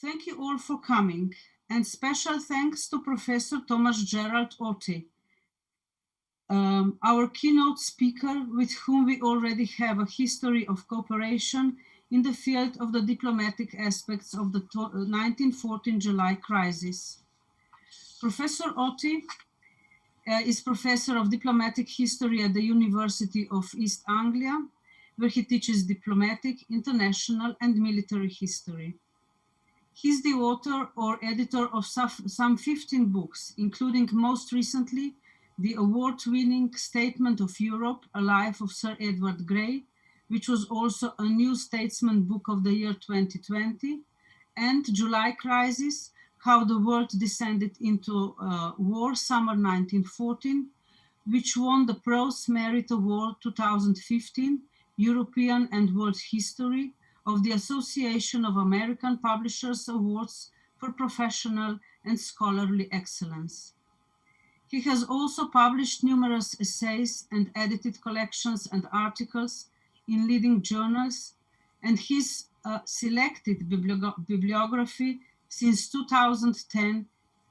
Thank you all for coming, and special thanks to Professor Thomas Gerald Otte, our keynote speaker with whom we already have a history of cooperation in the field of the diplomatic aspects of the 1914 July crisis. Professor Otte is Professor of Diplomatic History at the University of East Anglia, where he teaches diplomatic, international, and military history. He's the author or editor of some 15 books, including most recently the award-winning Statement of Europe, A Life of Sir Edward Grey, which was also a New Statesman book of the year 2020, and July Crisis, How the World Descended into War, Summer 1914, which won the Prose Merit Award 2015, European and World History, of the Association of American Publishers Awards for Professional and Scholarly Excellence. He has also published numerous essays and edited collections and articles in leading journals, and his selected bibliography since 2010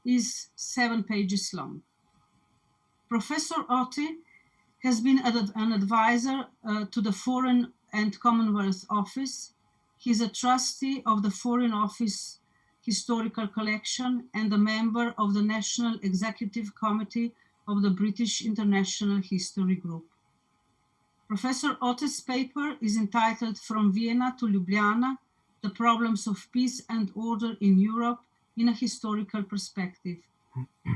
is 7 pages long. Professor Otte has been an advisor to the Foreign and Commonwealth Office. He's a trustee of the Foreign Office Historical Collection and a member of the National Executive Committee of the British International History Group. Professor Otte's paper is entitled From Vienna to Ljubljana, The Problems of Peace and Order in Europe in a Historical Perspective.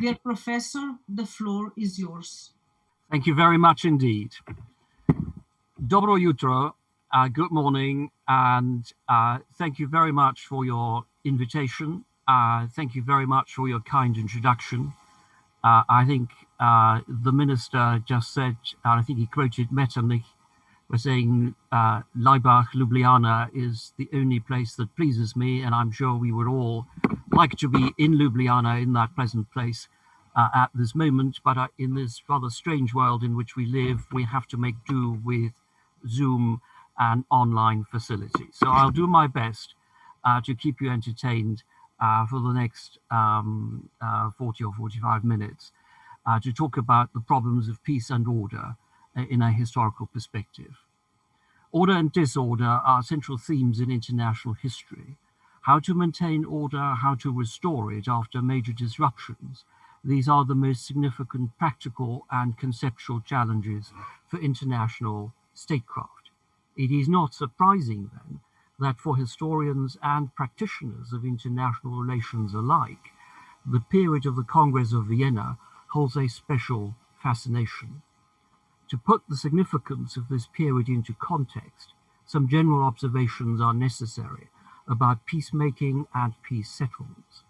Dear Professor, the floor is yours. Thank you very much indeed. Dobro jutro. Good morning, and thank you very much for your invitation. Thank you very much for your kind introduction. I think the minister just said, I think he quoted Metternich, was saying Laibach, Ljubljana is the only place that pleases me, and I'm sure we would all like to be in Ljubljana, in that pleasant place at this moment. But in this rather strange world in which we live, we have to make do with Zoom and online facilities. So I'll do my best to keep you entertained for the next 40 or 45 minutes to talk about the problems of peace and order in a historical perspective. Order and disorder are central themes in international history. How to maintain order, how to restore it after major disruptions. These are the most significant practical and conceptual challenges for international statecraft. It is not surprising, then, that for historians and practitioners of international relations alike, the period of the Congress of Vienna holds a special fascination. To put the significance of this period into context, some general observations are necessary about peacemaking and peace settlements.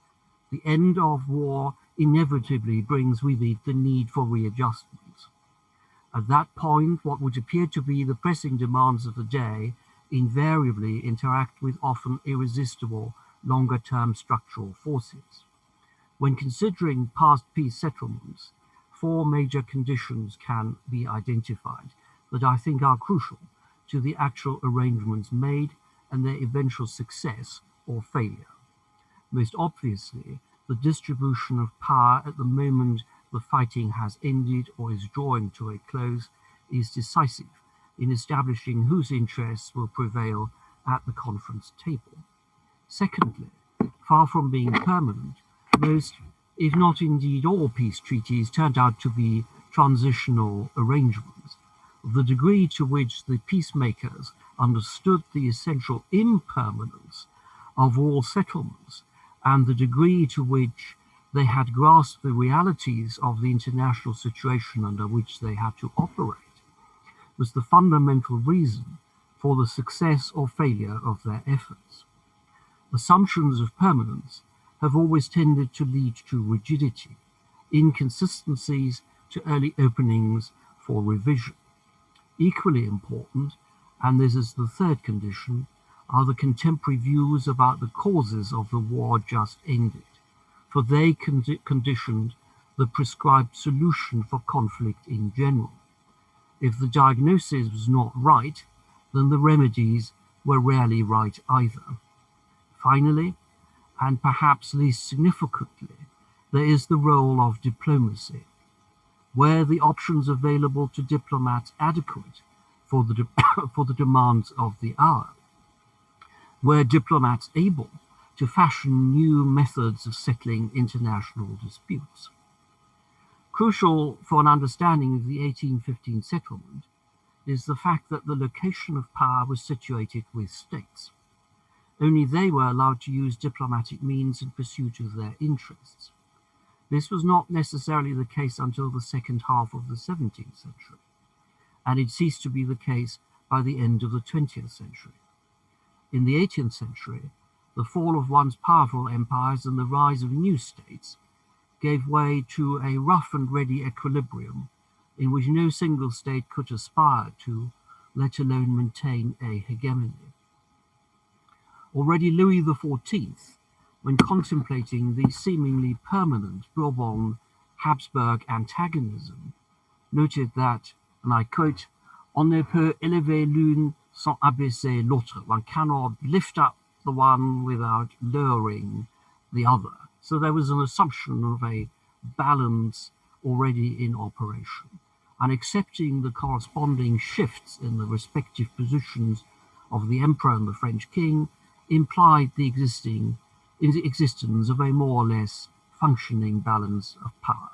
The end of war inevitably brings with it the need for readjustments. At that point, what would appear to be the pressing demands of the day invariably interact with often irresistible longer-term structural forces. When considering past peace settlements, 4 major conditions can be identified that I think are crucial to the actual arrangements made and their eventual success or failure. Most obviously, the distribution of power at the moment the fighting has ended or is drawing to a close is decisive in establishing whose interests will prevail at the conference table. Secondly, far from being permanent, most, if not indeed all, peace treaties turned out to be transitional arrangements. The degree to which the peacemakers understood the essential impermanence of all settlements and the degree to which they had grasped the realities of the international situation under which they had to operate was the fundamental reason for the success or failure of their efforts. Assumptions of permanence have always tended to lead to rigidity, inconsistencies to early openings for revision. Equally important, and this is the third condition, are the contemporary views about the causes of the war just ended, for they conditioned the prescribed solution for conflict in general. If the diagnosis was not right, then the remedies were rarely right either. Finally, and perhaps least significantly, there is the role of diplomacy. Were the options available to diplomats adequate for for the demands of the hour? Were diplomats able to fashion new methods of settling international disputes? Crucial for an understanding of the 1815 settlement is the fact that the location of power was situated with states. Only they were allowed to use diplomatic means in pursuit of their interests. This was not necessarily the case until the second half of the 17th century, and it ceased to be the case by the end of the 20th century. In the 18th century, the fall of once powerful empires and the rise of new states gave way to a rough and ready equilibrium in which no single state could aspire to, let alone maintain a hegemony. Already Louis XIV, when contemplating the seemingly permanent Bourbon-Habsburg antagonism, noted that, and I quote, "On ne peut élever l'une sans abaisser l'autre." One cannot lift up the one without lowering the other. So there was an assumption of a balance already in operation, and accepting the corresponding shifts in the respective positions of the emperor and the French king implied the existence of a more or less functioning balance of power.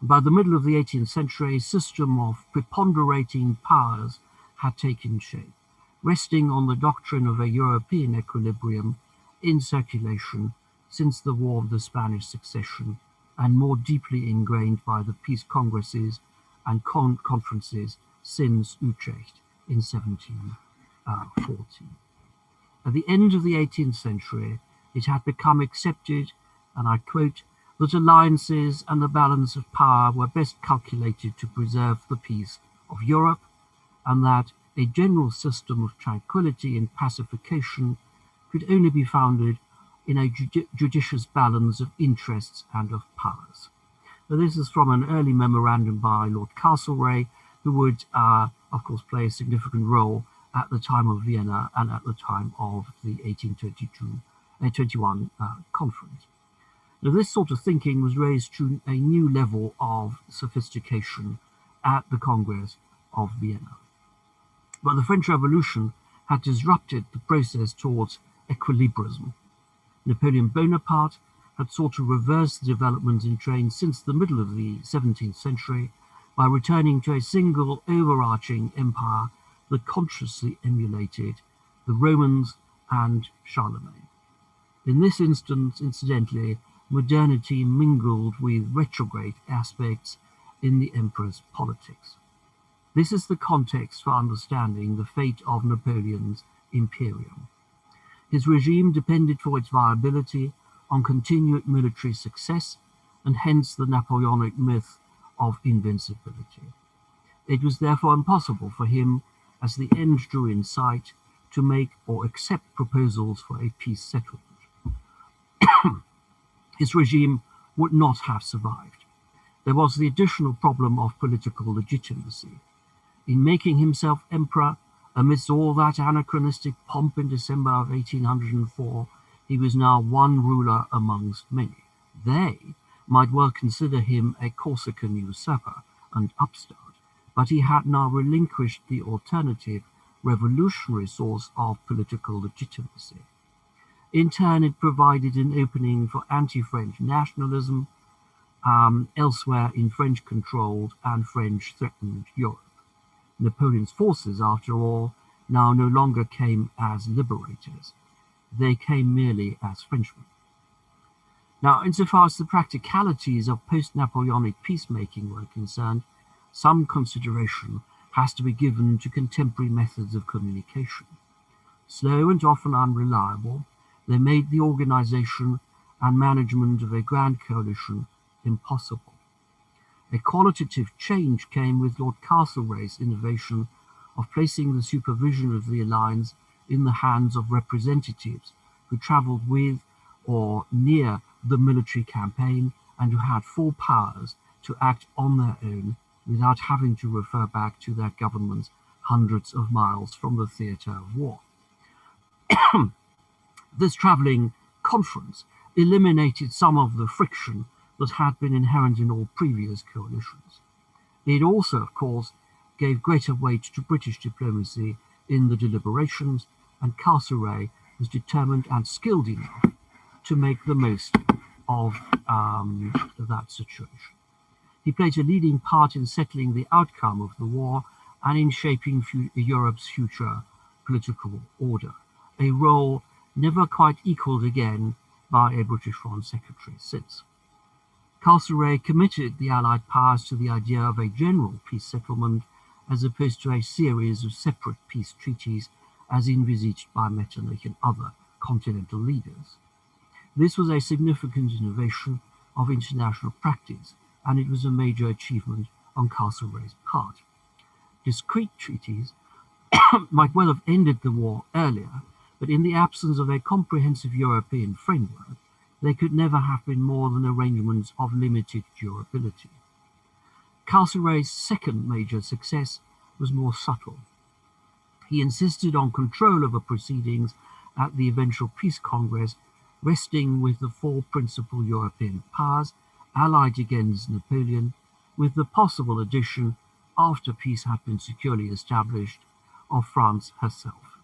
By the middle of the 18th century, a system of preponderating powers had taken shape, resting on the doctrine of a European equilibrium in circulation since the War of the Spanish Succession, and more deeply ingrained by the peace congresses and conferences since Utrecht in 1740. At the end of the 18th century, it had become accepted, and I quote, that alliances and the balance of power were best calculated to preserve the peace of Europe, and that a general system of tranquility and pacification could only be founded in a judicious balance of interests and of powers. Now, this is from an early memorandum by Lord Castlereagh, who would, of course, play a significant role at the time of Vienna and at the time of the 1821 conference. Now, this sort of thinking was raised to a new level of sophistication at the Congress of Vienna. But the French Revolution had disrupted the process towards equilibrism. Napoleon Bonaparte had sought to reverse the developments in train since the middle of the 17th century by returning to a single overarching empire that consciously emulated the Romans and Charlemagne. In this instance, incidentally, modernity mingled with retrograde aspects in the emperor's politics. This is the context for understanding the fate of Napoleon's imperium. His regime depended for its viability on continued military success, and hence the Napoleonic myth of invincibility. It was therefore impossible for him, as the end drew in sight, to make or accept proposals for a peace settlement. His regime would not have survived. There was the additional problem of political legitimacy. In making himself emperor, amidst all that anachronistic pomp in December of 1804, he was now one ruler amongst many. They might well consider him a Corsican usurper and upstart, but he had now relinquished the alternative, revolutionary source of political legitimacy. In turn, it provided an opening for anti-French nationalism elsewhere in French-controlled and French-threatened Europe. Napoleon's forces, after all, now no longer came as liberators. They came merely as Frenchmen. Now, insofar as the practicalities of post-Napoleonic peacemaking were concerned, some consideration has to be given to contemporary methods of communication. Slow and often unreliable, they made the organization and management of a grand coalition impossible. A qualitative change came with Lord Castlereagh's innovation of placing the supervision of the alliance in the hands of representatives who travelled with or near the military campaign and who had full powers to act on their own without having to refer back to their governments hundreds of miles from the theatre of war. This travelling conference eliminated some of the friction that had been inherent in all previous coalitions. It also, of course, gave greater weight to British diplomacy in the deliberations, and Castlereagh was determined and skilled enough to make the most of that situation. He played a leading part in settling the outcome of the war and in shaping Europe's future political order, a role never quite equalled again by a British Foreign Secretary since. Castlereagh committed the Allied powers to the idea of a general peace settlement as opposed to a series of separate peace treaties as envisaged by Metternich and other continental leaders. This was a significant innovation of international practice, and it was a major achievement on Castlereagh's part. Discrete treaties might well have ended the war earlier, but in the absence of a comprehensive European framework, they could never have been more than arrangements of limited durability. Castlereagh's second major success was more subtle. He insisted on control over proceedings at the eventual Peace Congress, resting with the four principal European powers allied against Napoleon, with the possible addition, after peace had been securely established, of France herself.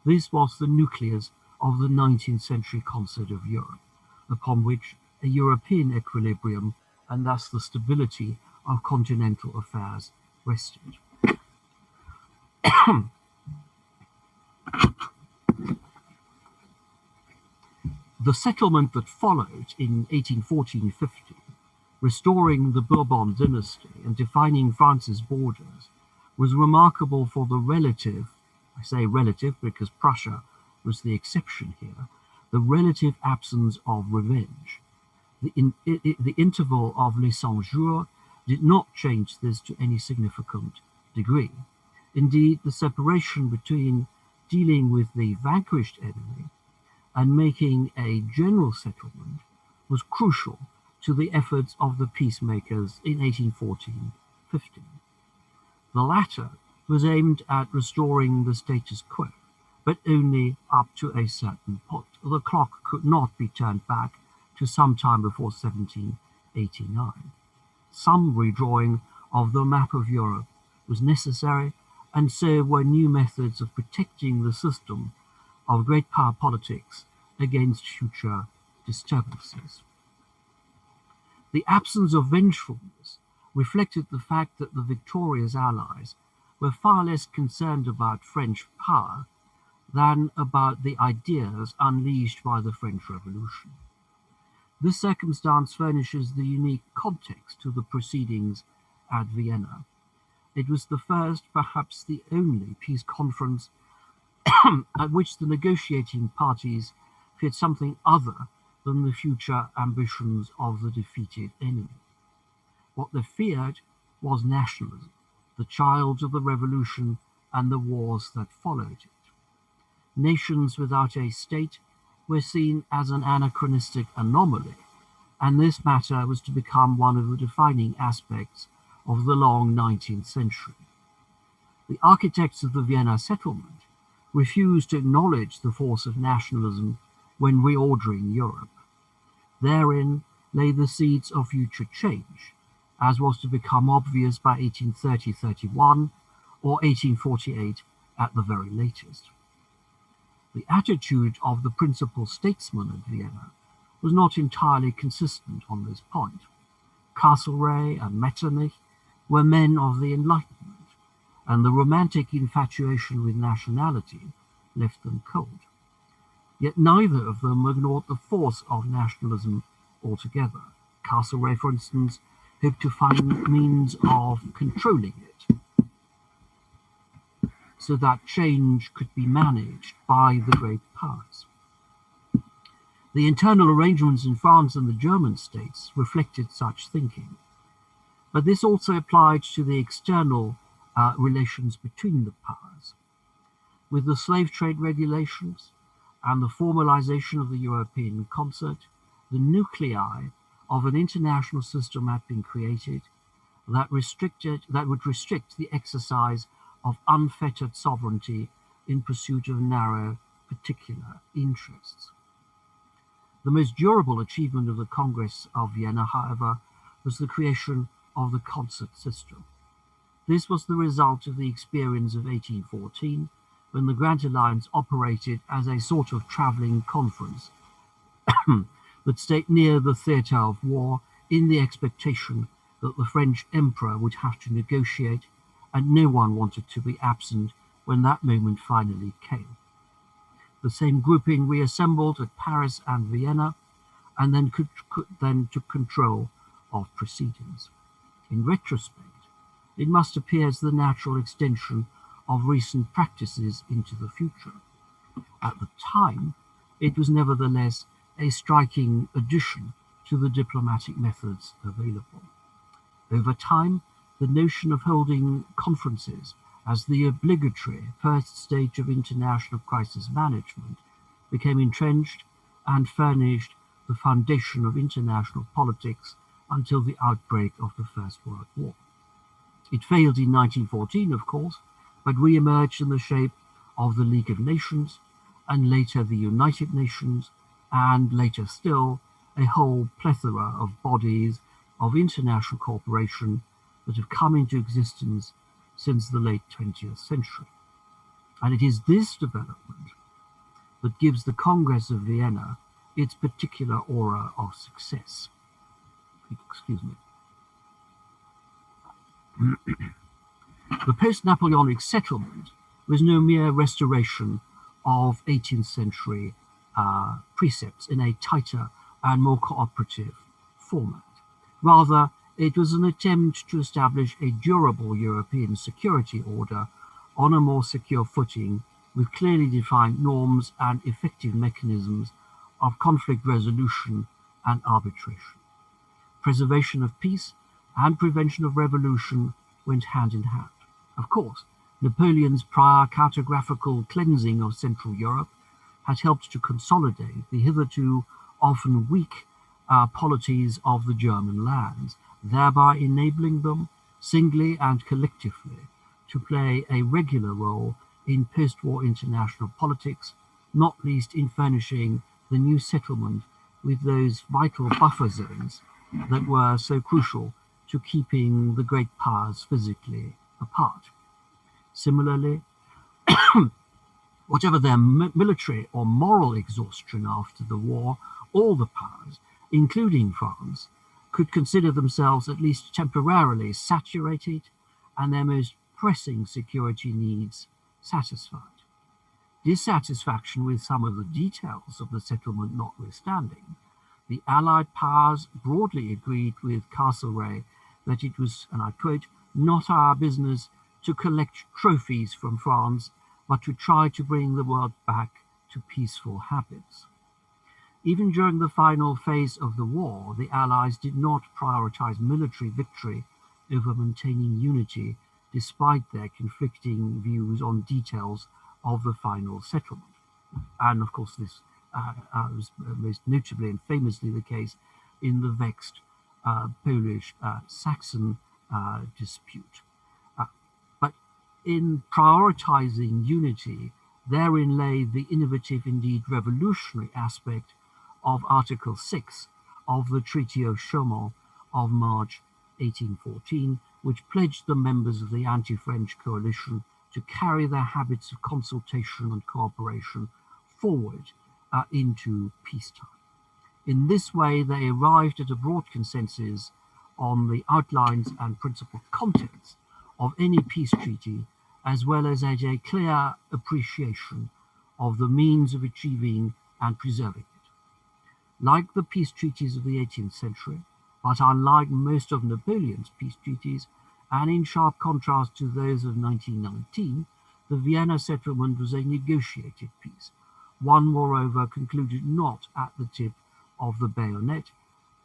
This was the nucleus of the 19th century concert of Europe, upon which a European equilibrium and thus the stability of continental affairs rested. The settlement that followed in 1814-15, restoring the Bourbon dynasty and defining France's borders, was remarkable for the relative, I say relative because Prussia was the exception here, the relative absence of revenge. The interval of les 100 jours did not change this to any significant degree. Indeed, the separation between dealing with the vanquished enemy and making a general settlement was crucial to the efforts of the peacemakers in 1814-15. The latter was aimed at restoring the status quo, but only up to a certain point. The clock could not be turned back to some time before 1789. Some redrawing of the map of Europe was necessary, and so were new methods of protecting the system of great power politics against future disturbances. The absence of vengefulness reflected the fact that the victorious Allies were far less concerned about French power than about the ideas unleashed by the French Revolution. This circumstance furnishes the unique context to the proceedings at Vienna. It was the first, perhaps the only, peace conference at which the negotiating parties feared something other than the future ambitions of the defeated enemy. What they feared was nationalism, the child of the revolution and the wars that followed it. Nations without a state were seen as an anachronistic anomaly, and this matter was to become one of the defining aspects of the long 19th century. The architects of the Vienna settlement refused to acknowledge the force of nationalism when reordering Europe. Therein lay the seeds of future change, as was to become obvious by 1830-31 or 1848 at the very latest. The attitude of the principal statesmen at Vienna was not entirely consistent on this point. Castlereagh and Metternich were men of the Enlightenment, and the romantic infatuation with nationality left them cold. Yet neither of them ignored the force of nationalism altogether. Castlereagh, for instance, hoped to find means of controlling it so that change could be managed by the great powers. The internal arrangements in France and the German states reflected such thinking, but this also applied to the external relations between the powers. With the slave trade regulations and the formalization of the European concert, the nuclei of an international system had been created that would restrict the exercise of unfettered sovereignty in pursuit of narrow particular interests. The most durable achievement of the Congress of Vienna, however, was the creation of the concert system. This was the result of the experience of 1814, when the Grand Alliance operated as a sort of travelling conference that stayed near the theatre of war in the expectation that the French emperor would have to negotiate, and no one wanted to be absent when that moment finally came. The same grouping reassembled at Paris and Vienna, and then took control of proceedings. In retrospect, it must appear as the natural extension of recent practices into the future. At the time, it was nevertheless a striking addition to the diplomatic methods available. Over time, the notion of holding conferences as the obligatory first stage of international crisis management became entrenched and furnished the foundation of international politics until the outbreak of the First World War. It failed in 1914, of course, but re-emerged in the shape of the League of Nations, and later the United Nations, and later still a whole plethora of bodies of international cooperation that have come into existence since the late 20th century. And it is this development that gives the Congress of Vienna its particular aura of success. Excuse me. The post-Napoleonic settlement was no mere restoration of 18th century precepts in a tighter and more cooperative format. Rather, it was an attempt to establish a durable European security order on a more secure footing, with clearly defined norms and effective mechanisms of conflict resolution and arbitration. Preservation of peace and prevention of revolution went hand in hand. Of course, Napoleon's prior cartographical cleansing of Central Europe had helped to consolidate the hitherto often weak polities of the German lands, thereby enabling them, singly and collectively, to play a regular role in post-war international politics, not least in furnishing the new settlement with those vital buffer zones that were so crucial to keeping the great powers physically apart. Similarly, whatever their military or moral exhaustion after the war, all the powers, including France, could consider themselves at least temporarily saturated and their most pressing security needs satisfied. Dissatisfaction with some of the details of the settlement notwithstanding, the Allied powers broadly agreed with Castlereagh that it was, and I quote, "not our business to collect trophies from France, but to try to bring the world back to peaceful habits." Even during the final phase of the war, the Allies did not prioritize military victory over maintaining unity, despite their conflicting views on details of the final settlement. And of course, this was most notably and famously the case in the vexed Polish-Saxon dispute. But in prioritizing unity, therein lay the innovative, indeed revolutionary aspect of Article 6 of the Treaty of Chaumont of March 1814, which pledged the members of the anti-French coalition to carry their habits of consultation and cooperation forward into peacetime. In this way, they arrived at a broad consensus on the outlines and principal contents of any peace treaty, as well as at a clear appreciation of the means of achieving and preserving it. Like the peace treaties of the 18th century, but unlike most of Napoleon's peace treaties, and in sharp contrast to those of 1919, the Vienna settlement was a negotiated peace, one moreover concluded not at the tip of the bayonet,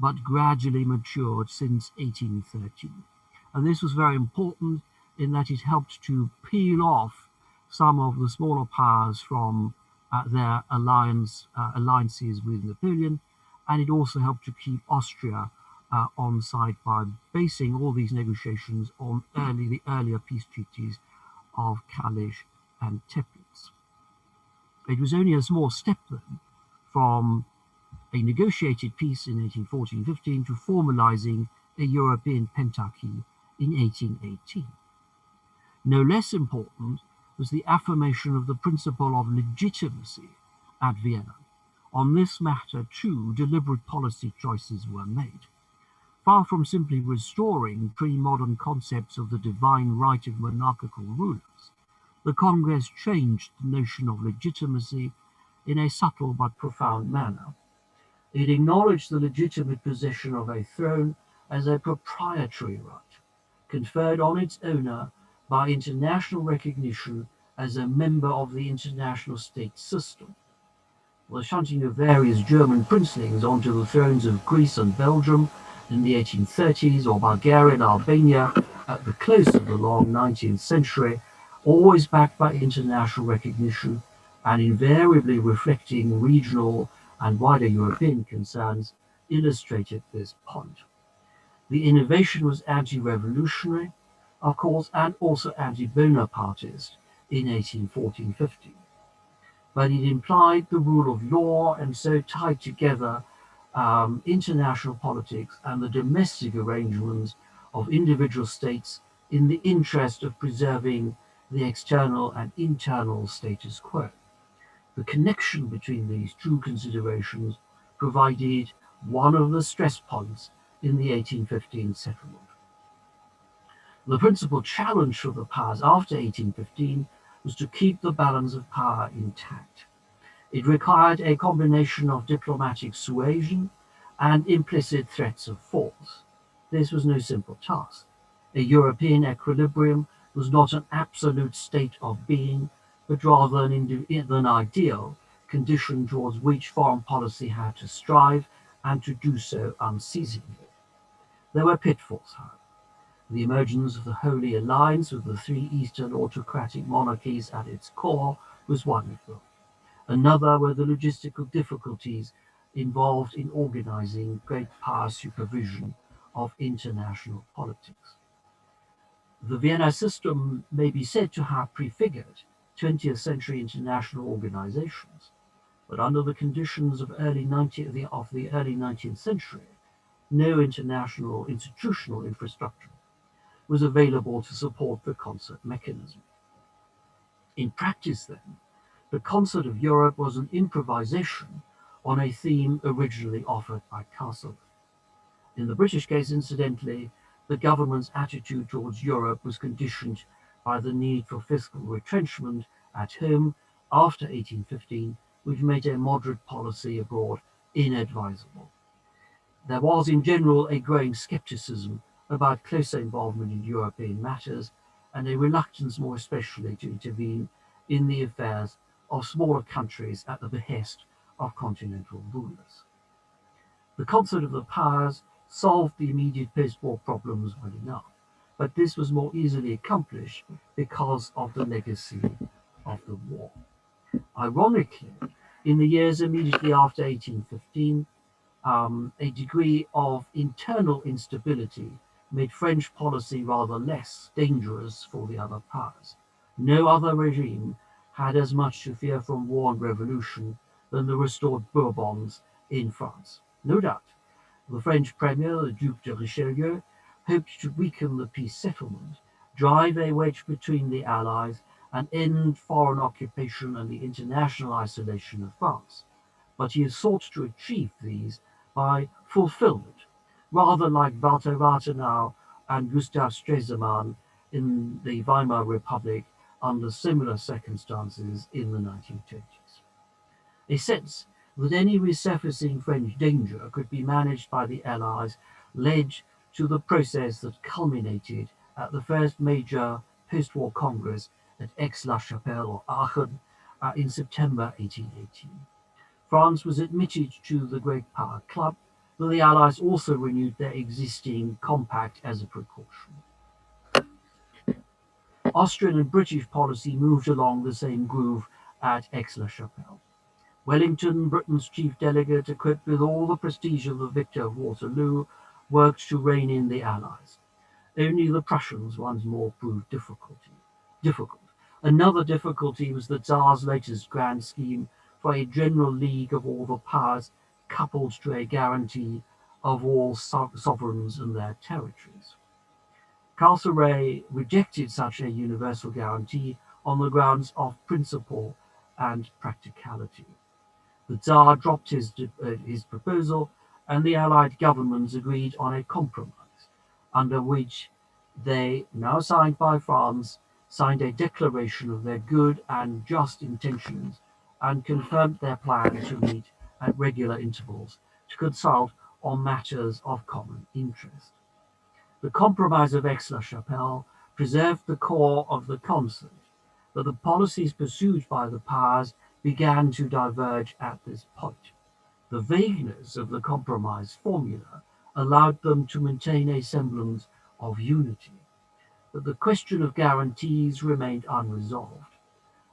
but gradually matured since 1813. And this was very important in that it helped to peel off some of the smaller powers from their alliances with Napoleon, and it also helped to keep Austria on side by basing all these negotiations on the earlier peace treaties of Kalisz and Teplitz. It was only a small step then from a negotiated peace in 1814-15 to formalizing a European pentarchy in 1818. No less important was the affirmation of the principle of legitimacy at Vienna. On this matter, too, deliberate policy choices were made. Far from simply restoring pre-modern concepts of the divine right of monarchical rulers, the Congress changed the notion of legitimacy in a subtle but profound manner. It acknowledged the legitimate possession of a throne as a proprietary right, conferred on its owner by international recognition as a member of the international state system. The shunting of various German princelings onto the thrones of Greece and Belgium in the 1830s, or Bulgaria and Albania at the close of the long 19th century, always backed by international recognition and invariably reflecting regional and wider European concerns, illustrated this point. The innovation was anti-revolutionary, of course, and also anti-Bonapartist in 1814-15. But it implied the rule of law and so tied together international politics and the domestic arrangements of individual states in the interest of preserving the external and internal status quo. The connection between these two considerations provided one of the stress points in the 1815 settlement. The principal challenge for the powers after 1815 was to keep the balance of power intact. It required a combination of diplomatic suasion and implicit threats of force. This was no simple task. A European equilibrium was not an absolute state of being, but rather an ideal condition towards which foreign policy had to strive and to do so unceasingly. There were pitfalls, however. The emergence of the Holy Alliance with the three Eastern autocratic monarchies at its core was one of them. Another were the logistical difficulties involved in organizing great power supervision of international politics. The Vienna system may be said to have prefigured 20th century international organizations, but under the conditions of the early 19th century, no international institutional infrastructure was available to support the concert mechanism. In practice, then, the Concert of Europe was an improvisation on a theme originally offered by Castlereagh. In the British case, incidentally, the government's attitude towards Europe was conditioned by the need for fiscal retrenchment at home after 1815, which made a moderate policy abroad inadvisable. There was, in general, a growing scepticism about closer involvement in European matters and a reluctance, more especially, to intervene in the affairs of smaller countries at the behest of continental rulers. The concert of the powers solved the immediate post-war problems well enough, but this was more easily accomplished because of the legacy of the war. Ironically, in the years immediately after 1815, a degree of internal instability made French policy rather less dangerous for the other powers. No other regime had as much to fear from war and revolution than the restored Bourbons in France. No doubt, the French premier, the Duc de Richelieu, hoped to weaken the peace settlement, drive a wedge between the Allies, and end foreign occupation and the international isolation of France. But he sought to achieve these by fulfillment, rather like Walter Rathenau and Gustav Stresemann in the Weimar Republic under similar circumstances in the 1920s. A sense that any resurfacing French danger could be managed by the Allies led to the process that culminated at the first major post-war Congress at Aix-la-Chapelle or Aachen in September 1818. France was admitted to the Great Power Club, but the Allies also renewed their existing compact as a precaution. Austrian and British policy moved along the same groove at Aix-la-Chapelle. Wellington, Britain's chief delegate, equipped with all the prestige of the victor of Waterloo, worked to rein in the Allies. Only the Prussians once more proved difficult. Another difficulty was the Tsar's latest grand scheme for a general league of all the powers coupled to a guarantee of all sovereigns and their territories. Castlereagh rejected such a universal guarantee on the grounds of principle and practicality. The Tsar dropped his proposal, and the Allied governments agreed on a compromise, under which they, now signed by France, signed a declaration of their good and just intentions and confirmed their plan to meet at regular intervals to consult on matters of common interest. The Compromise of Aix-la-Chapelle preserved the core of the concert, but the policies pursued by the powers began to diverge at this point. The vagueness of the compromise formula allowed them to maintain a semblance of unity, but the question of guarantees remained unresolved,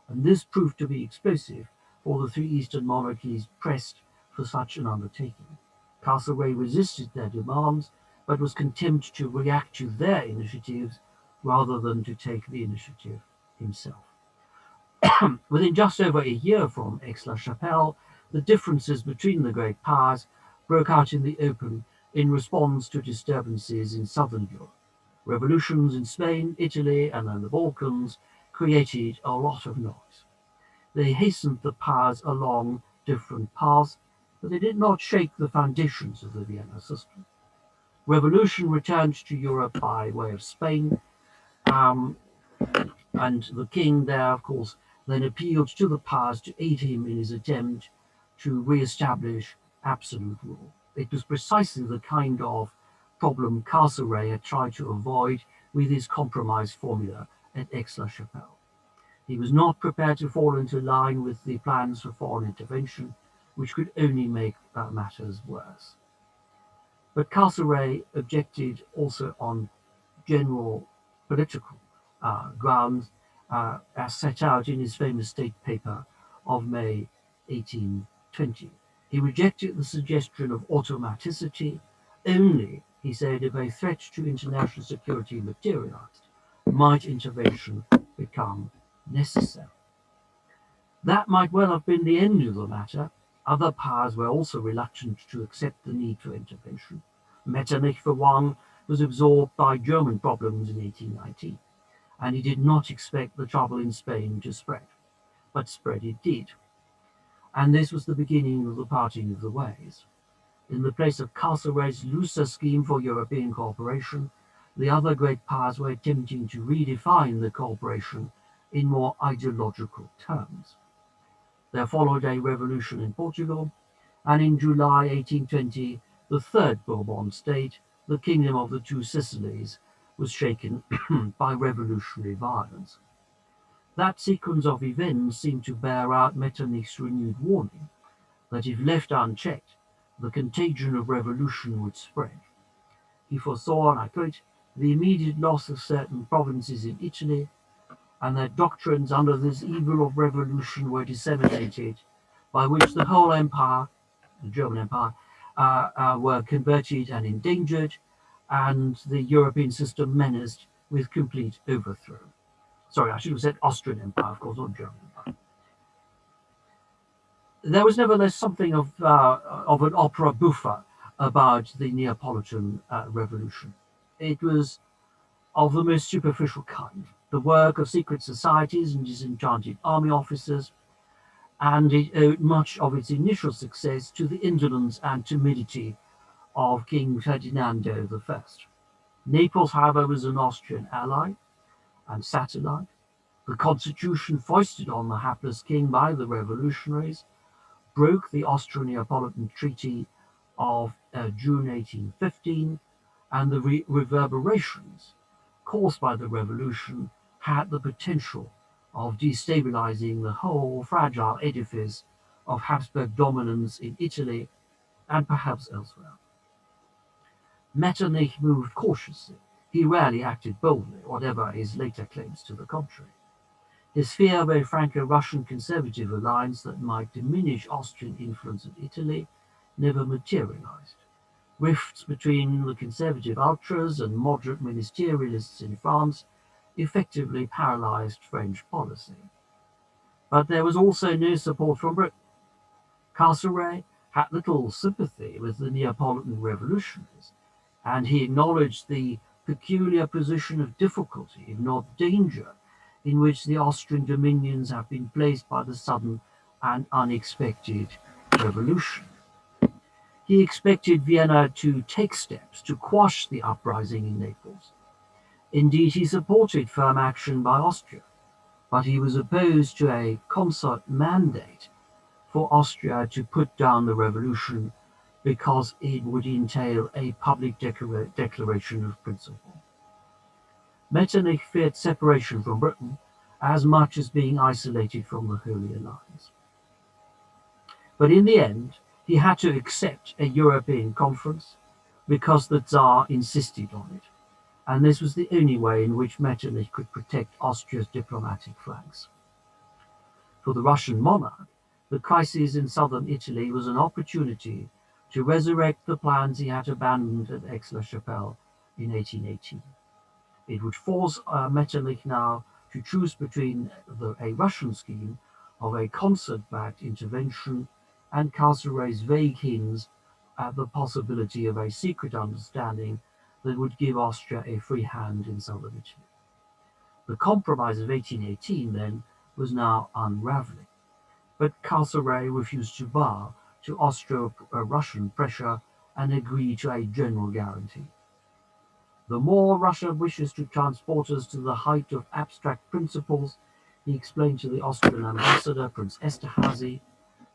and this proved to be explosive, for the three Eastern monarchies pressed for such an undertaking. Castlereagh resisted their demands, but was content to react to their initiatives rather than to take the initiative himself. Within just over a year from Aix-la-Chapelle, the differences between the great powers broke out in the open in response to disturbances in southern Europe. Revolutions in Spain, Italy, and then the Balkans created a lot of noise. They hastened the powers along different paths, but they did not shake the foundations of the Vienna system. Revolution returned to Europe by way of Spain, and the king there, of course, then appealed to the powers to aid him in his attempt to re-establish absolute rule. It was precisely the kind of problem Castlereagh had tried to avoid with his compromise formula at Aix-la-Chapelle. He was not prepared to fall into line with the plans for foreign intervention, which could only make matters worse. But Castlereagh objected also on general political grounds, as set out in his famous state paper of May 1820. He rejected the suggestion of automaticity only, he said, if a threat to international security materialized, might intervention become necessary. That might well have been the end of the matter. Other powers were also reluctant to accept the need for intervention. Metternich, for one, was absorbed by German problems in 1819, and he did not expect the trouble in Spain to spread. But spread it did. And this was the beginning of the parting of the ways. In the place of Castlereagh's looser scheme for European cooperation, the other great powers were attempting to redefine the cooperation in more ideological terms. There followed a revolution in Portugal, and in July 1820, the third Bourbon state, the Kingdom of the Two Sicilies, was shaken by revolutionary violence. That sequence of events seemed to bear out Metternich's renewed warning that if left unchecked, the contagion of revolution would spread. He foresaw, and I quote, the immediate loss of certain provinces in Italy, and that doctrines under this evil of revolution were disseminated, by which the whole empire, the German Empire, were converted and endangered, and the European system menaced with complete overthrow. Sorry, I should have said Austrian Empire, of course, not German Empire. There was nevertheless something of an opera buffa about the Neapolitan Revolution. It was of the most superficial kind, the work of secret societies and disenchanted army officers, and it owed much of its initial success to the indolence and timidity of King Ferdinando I. Naples, however, was an Austrian ally and satellite. The constitution foisted on the hapless king by the revolutionaries broke the Austro-Neapolitan Treaty of June 1815, and the reverberations caused by the revolution had the potential of destabilizing the whole fragile edifice of Habsburg dominance in Italy and perhaps elsewhere. Metternich moved cautiously. He rarely acted boldly, whatever his later claims to the contrary. His fear of a Franco-Russian conservative alliance that might diminish Austrian influence in Italy never materialized. Rifts between the conservative ultras and moderate ministerialists in France effectively paralyzed French policy. But there was also no support from Britain. Castlereagh had little sympathy with the Neapolitan revolutionaries, and he acknowledged the peculiar position of difficulty, if not danger, in which the Austrian dominions have been placed by the sudden and unexpected revolution. He expected Vienna to take steps to quash the uprising in Naples. Indeed, he supported firm action by Austria, but he was opposed to a concert mandate for Austria to put down the revolution because it would entail a public declaration of principle. Metternich feared separation from Britain as much as being isolated from the Holy Alliance. But in the end, he had to accept a European conference because the Tsar insisted on it, and this was the only way in which Metternich could protect Austria's diplomatic flanks. For the Russian monarch, the crisis in southern Italy was an opportunity to resurrect the plans he had abandoned at Aix-la-Chapelle in 1818. It would force Metternich now to choose between a Russian scheme of a concert-backed intervention and Castlereagh's vague hints at the possibility of a secret understanding that would give Austria a free hand in southern Italy. The compromise of 1818, then, was now unraveling, but Castlereagh refused to bow to Austro-Russian pressure and agreed to a general guarantee. The more Russia wishes to transport us to the height of abstract principles, he explained to the Austrian ambassador, Prince Esterhazy,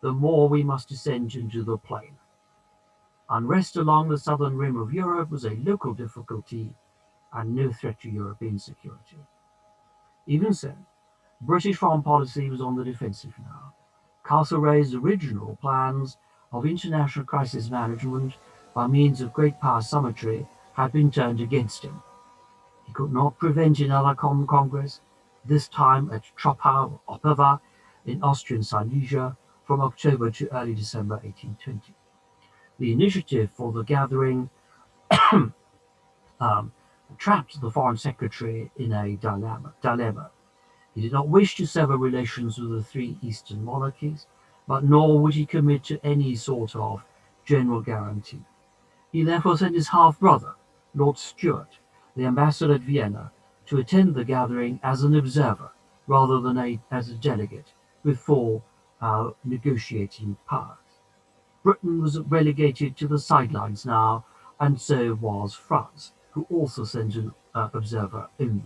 the more we must descend into the plain. Unrest along the southern rim of Europe was a local difficulty and no threat to European security. Even so, British foreign policy was on the defensive now. Castlereagh's original plans of international crisis management by means of great power symmetry had been turned against him. He could not prevent another common congress, this time at Troppau, Opava, in Austrian Silesia, from October to early December 1820. The initiative for the gathering trapped the Foreign Secretary in a dilemma. He did not wish to sever relations with the three Eastern monarchies, but nor would he commit to any sort of general guarantee. He therefore sent his half-brother, Lord Stuart, the ambassador at Vienna, to attend the gathering as an observer rather than as a delegate with full negotiating powers. Britain was relegated to the sidelines now, and so was France, who also sent an observer only.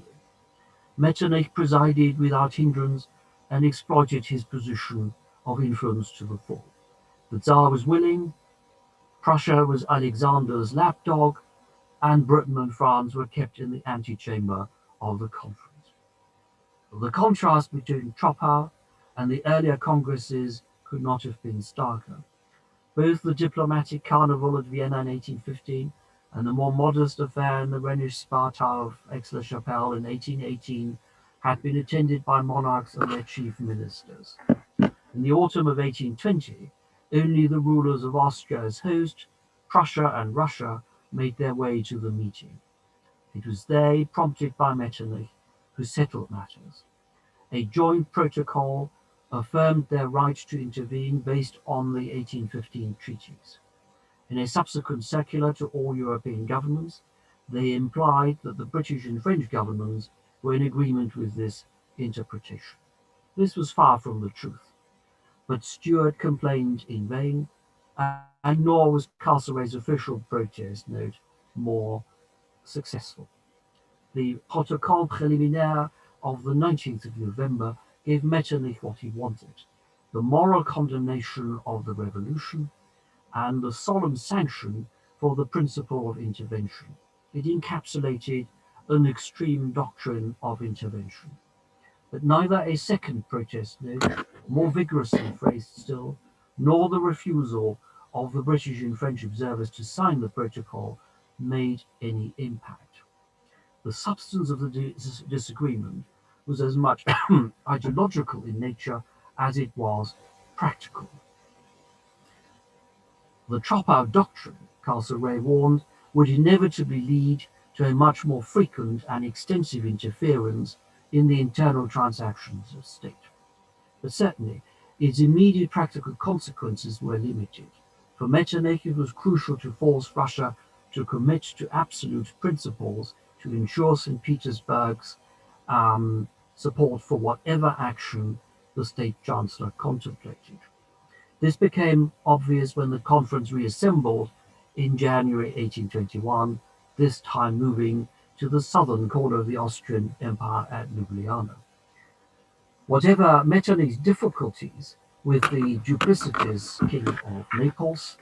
Metternich presided without hindrance and exploited his position of influence to the full. The Tsar was willing, Prussia was Alexander's lapdog, and Britain and France were kept in the antechamber of the conference. The contrast between Troppau and the earlier congresses could not have been starker. Both the diplomatic carnival at Vienna in 1815 and the more modest affair in the Rhenish Sparta of Aix-la-Chapelle in 1818 had been attended by monarchs and their chief ministers. In the autumn of 1820, only the rulers of Austria as host, Prussia and Russia, made their way to the meeting. It was they, prompted by Metternich, who settled matters. A joint protocol affirmed their right to intervene based on the 1815 treaties. In a subsequent circular to all European governments, they implied that the British and French governments were in agreement with this interpretation. This was far from the truth, but Stuart complained in vain, and nor was Castlereagh's official protest note more successful. The protocole préliminaire of the 19th of November gave Metternich what he wanted: the moral condemnation of the revolution and the solemn sanction for the principle of intervention. It encapsulated an extreme doctrine of intervention. But neither a second protest note, more vigorously phrased still, nor the refusal of the British and French observers to sign the protocol made any impact. The substance of the disagreement was as much ideological in nature as it was practical. The Troppau doctrine, Castlereagh warned, would inevitably lead to a much more frequent and extensive interference in the internal transactions of state. But certainly, its immediate practical consequences were limited. For Metternich, it was crucial to force Russia to commit to absolute principles to ensure St. Petersburg's support for whatever action the state chancellor contemplated. This became obvious when the conference reassembled in January 1821, this time moving to the southern corner of the Austrian Empire at Ljubljana. Whatever Metternich's difficulties with the duplicitous King of Naples,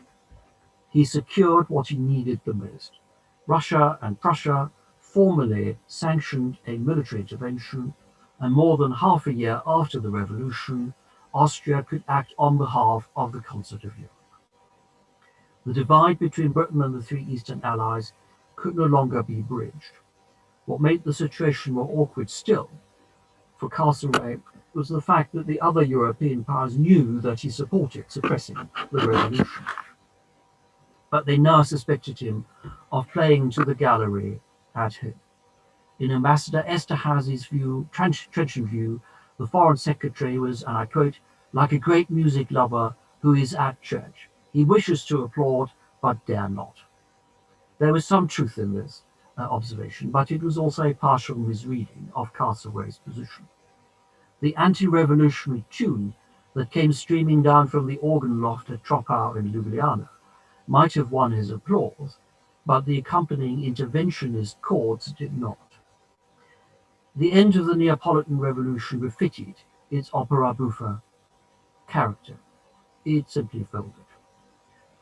he secured what he needed the most. Russia and Prussia formally sanctioned a military intervention, and more than half a year after the revolution, Austria could act on behalf of the concert of Europe. The divide between Britain and the three Eastern Allies could no longer be bridged. What made the situation more awkward still for Castlereagh was the fact that the other European powers knew that he supported suppressing the revolution. But they now suspected him of playing to the gallery at home. In Ambassador Esterhazy's trenchant view, the Foreign Secretary was, and I quote, like a great music lover who is at church. He wishes to applaud, but dare not. There was some truth in this observation, but it was also a partial misreading of Castlereagh's position. The anti-revolutionary tune that came streaming down from the organ loft at Troppau in Ljubljana might have won his applause, but the accompanying interventionist chords did not. The end of the Neapolitan Revolution befitted its opera buffa character. It simply folded.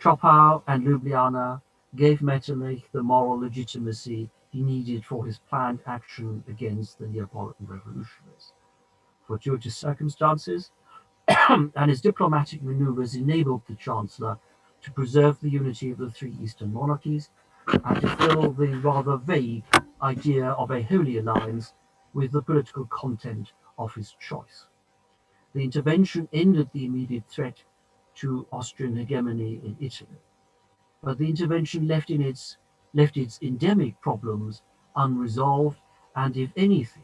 Troppau and Ljubljana gave Metternich the moral legitimacy he needed for his planned action against the Neapolitan revolutionaries. Fortuitous circumstances and his diplomatic maneuvers enabled the Chancellor to preserve the unity of the three Eastern monarchies and to fill the rather vague idea of a holy alliance with the political content of his choice. The intervention ended the immediate threat to Austrian hegemony in Italy, but the intervention left its endemic problems unresolved, and if anything,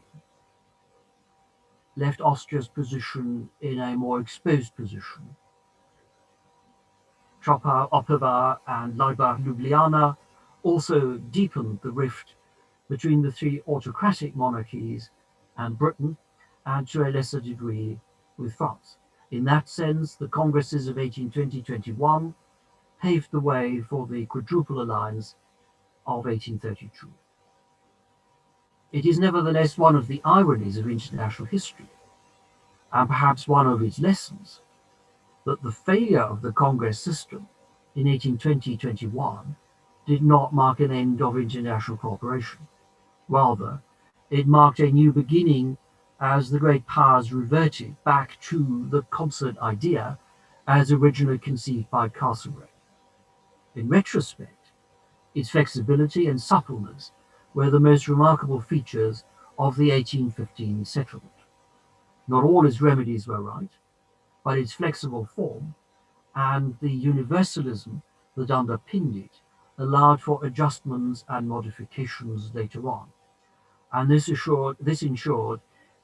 left Austria's position in a more exposed position. Troppau, Opava, and Laibach-Ljubljana also deepened the rift between the three autocratic monarchies and Britain, and to a lesser degree with France. In that sense, the congresses of 1820-21 paved the way for the quadruple alliance of 1832. It is nevertheless one of the ironies of international history, and perhaps one of its lessons, that the failure of the Congress system in 1820-21 did not mark an end of international cooperation. Rather, it marked a new beginning as the great powers reverted back to the concert idea as originally conceived by Castlereagh. In retrospect, its flexibility and suppleness were the most remarkable features of the 1815 settlement. Not all its remedies were right, but its flexible form and the universalism that underpinned it allowed for adjustments and modifications later on. And this ensured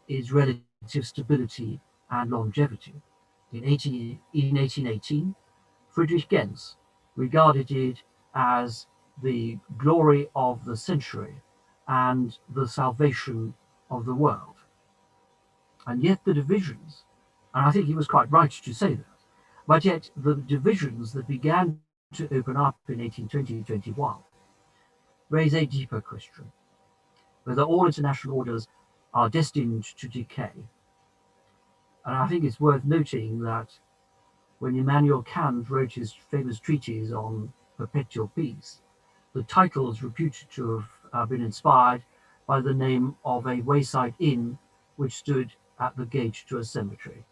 its relative stability and longevity. In 1818, Friedrich Genz regarded it as the glory of the century and the salvation of the world. And yet the divisions, and I think he was quite right to say that, but yet the divisions that began to open up in 1820-21 raise a deeper question: whether all international orders are destined to decay. And I think it's worth noting that when Immanuel Kant wrote his famous treatise on perpetual peace, the title is reputed to have been inspired by the name of a wayside inn which stood at the gate to a cemetery.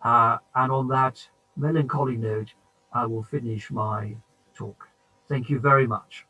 And on that melancholy note, I will finish my talk. Thank you very much.